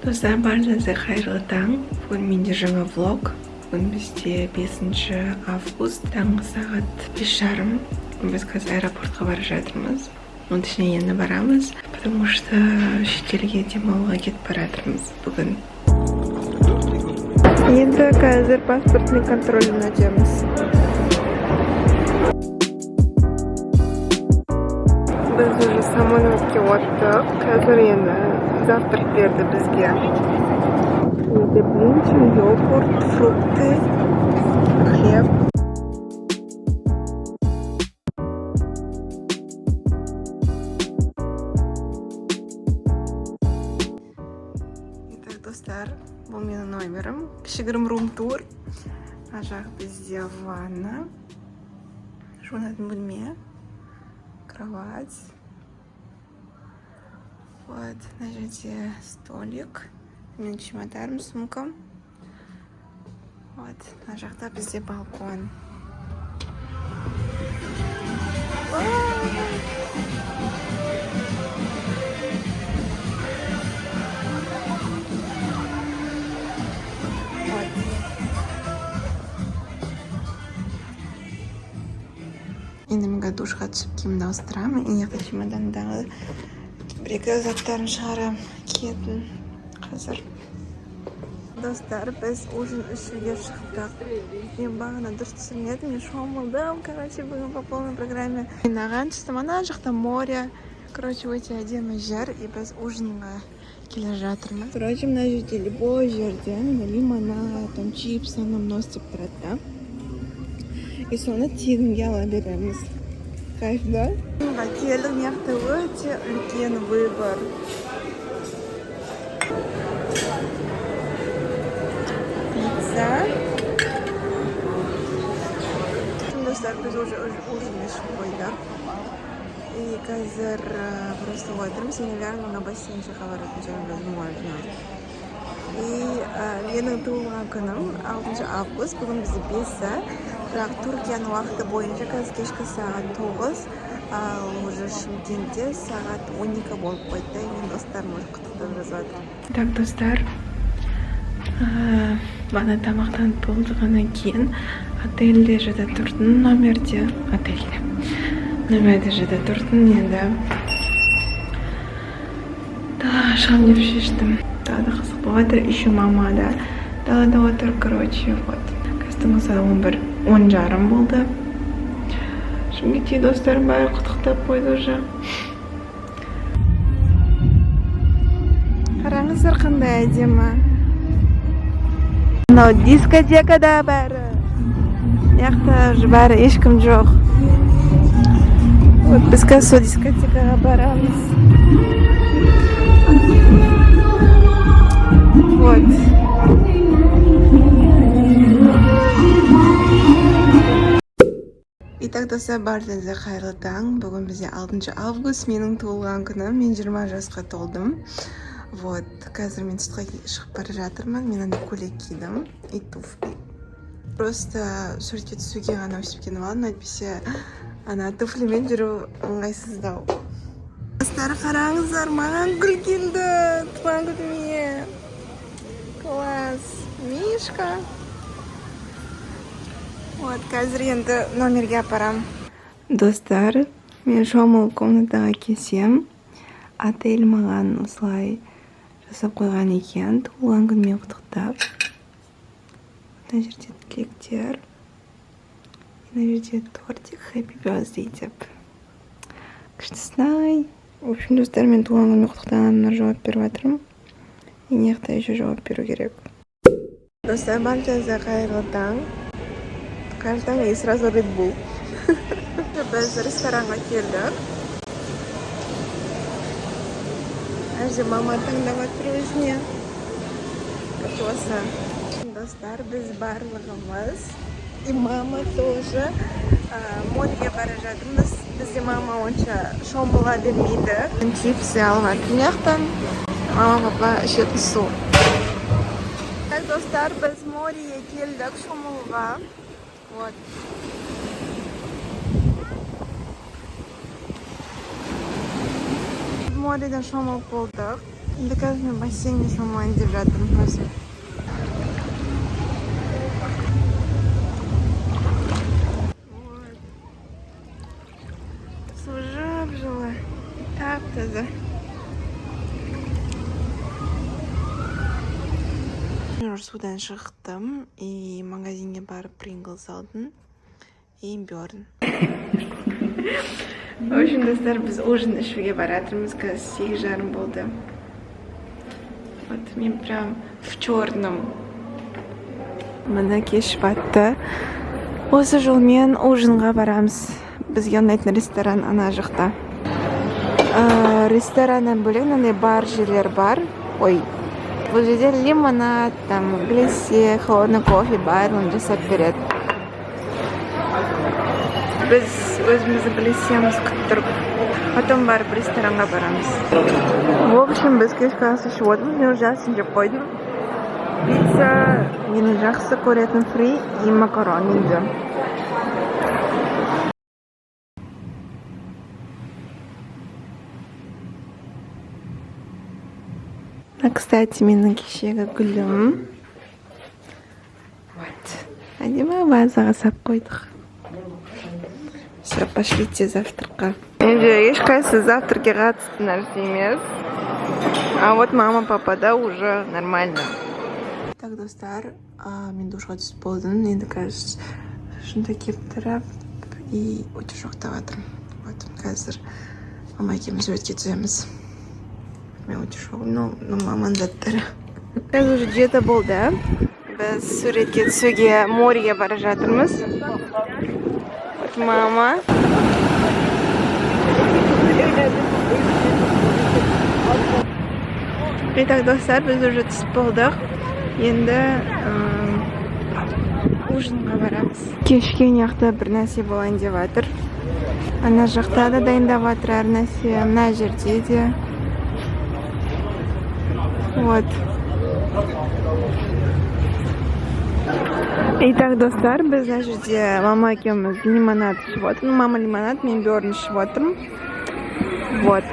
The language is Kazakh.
Dostlar, barchangizga xayrli tong. Bugun menda yangi vlog. Bugun bizda 5 avgust, tong soat 5:30. Biz hozir aeroportga boramiz. Точнее, boramiz, потому что chet elga dam olishga ketib boramiz bugun. Endi hozir pasportni kontrolini ochamiz. Biz уже samolyotga o'tdik. Hozir yana завтрак berdi bizga. Uyda blinchi, yogurt, frukты, хлеб. Итак, достар, bu mening nomerim. Kishigrim room tour. Ajaq bizda vanna. Журнальный бөлме. Кровать. Вот, на жерде столик. Менің чемоданым, сумкам. Вот, на жақта бізде балкон. Енді мен душқа түсіп киімді ауыстырамын. Ене чемодандағы бір-екі заттарын шығарам, киетін қазір. Достар, біз ужин ішуге шықтық. Мен бағана дұрыс түсірмедім, мен шомылдым, бүгін по полной программе. Ойнаған шықтым, ана жақта море. Өте әдемі жер, и біз ужинға келе жатырмыз. Мына жерде любой жерден лимонад, чипсы, нос деп тұрады. И соны тегінге ала береміз. Кайф, да? Келдік, мияқта өте үлкен выбор. Пицца. Достар, біз уже ужин ішіп қойдық. И қазір просто отырмыз. Сен ойларым, на бассейн шыға баратын жайымыз можно. И менің туылған күнім 6 август. Бүгін бізде 5-і. Бірақ Түркияның уақыты бойынша қазір кешкі сағат 9, ал уже Шымкентте сағат 12 болып қойды. Мен достарым уже құттықтап жазады. Так, достар, бана тамақтанып болғаннан кейін отельде жада тұрдым, номерде жада тұрдым. Енді далаға шығам деп шештім. Далада қызық болып жатыр, еще мама да далада отыр, короче, вот. Қазір сағат 10:30 болды. Шымкентте достарым бәрі құттықтап қойды уже. Қараңыздар қандай әдемі. Мынау дискотекада бәрі. Яқта уже бәрі ешкім жоқ. Вот біз қазір сол дискотекаға барамыз. Вот. Итак, достар, барыңызға қайырлы таң. Бүгін бізде 6 август, менің туылған күнім. Мен 20 жасқа толдым. Вот, қазір мен сыртқа шығып бара жатырмын. Мен андай көйлек кидім и туфли. Просто суретке түсуге ғана өстіп киініп алдым, әйтпесе ана туфлимен жүру ыңғайсыздау. Достар, қараңыздар, маған гүл келді. Туған күніме. Класс. Мишка. Вот, қазір енді номерге апарам. Достар, мен шомыл комнатаға келсем, отель маған осылай жасап қойған екен, туылған күнмен құттықтап. Мына жерде тілектер, мына жерде тортик, happy birthday деп. Күштісінай. В общем, достар, мен туылған күнмен құттықтағанына жауап беріп жатырмын. И неқта еще жауап беру керек. Достар, баршаңызға қайырлы таң. Каждый и сразу Red Bull. Біз ресторанға келдік. Әже мама таңдап отыр өзіне. Осы. Достар, біз барлығымыз. И мама тоже. Морге бара жатырмыз. Бізде мама онша шомыла бермейді. Чипсы алып жатыр. Мияқтан мама папа ішетін су. Так, достар, біз морге келдік шомылға. Вот. Морден шомылып болдық. Endi қазір бассейнге шомылайын деп жатырмын өзім. Су жып-жылы, тап-таза. Мен уже судан шықтым и магазинге барып Pringles алдым и Bjorn. В общем, достар, біз ужин ішуге баратырмыз, қазір 8:30 болды. Вот, мен прям в черном. Мына кеш батты. Осы жолмен ужинға барамыз. Бізге ұнайтын ресторан ана жақта. Рестораннан бөлек мынандай бар жерлер бар. Ой, бұл жерде лимонад, там глиссе, холодный кофе бар, оны жасап береді. Біз өзімізді глиссеміз күттіріп, потом барып ресторанға барамыз. В общем, біз кешкі ас ішіп отырмыз, мен уже асын жеп қойдым. Пицца, мені жақсы көретін фри и макарон енді. Кстати, менің кешегі гүлім. Вот. Әдемі вазаға сап қойдық. Все, пошлите завтракқа. Енді ешқайсы завтракке қатысты нәрсе емес. А вот мама, папа да уже нормально. Так, достар, мен душқа түсіп болдым. Енді қазір шында кептіріп и өте жоқтап жатырмын. Вот, қазір мама екеуміз өтке түсеміз. Мен өте жоғым, но маманың заттары. Қазір уже жеті болды. Біз суретке түсуге морге бара жатырмыз. Вот мама. Итак, достар, біз уже түсіп болдық. Енді ужинға барамыз. Кешке жақта бір нәрсе болайын деп жатыр. Ана жақта да дайындап жатыр әр нәрсе, мына жерде де. Вот. Итак, достар, біз мына жерде мама екеуміз лимонад ішіп отырмыз. Мама лимонад, мен Bjorn ішіп отырмын. Вот.